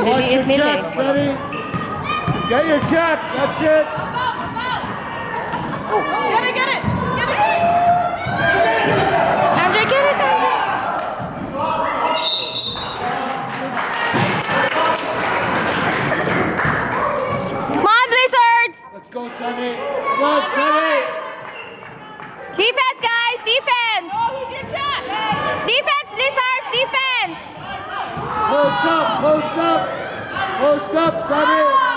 Diliit nila eh. Sonny. Get your check. That's it. Get it, get it! Get it, get it! Andre, get it, Andre. Come on, Blizzards! Let's go, Sonny. Come on, Sonny. Defense, guys, defense! Oh, who's your chat? Defense, Blizzards, defense! Post up, post up. Post up, Sonny.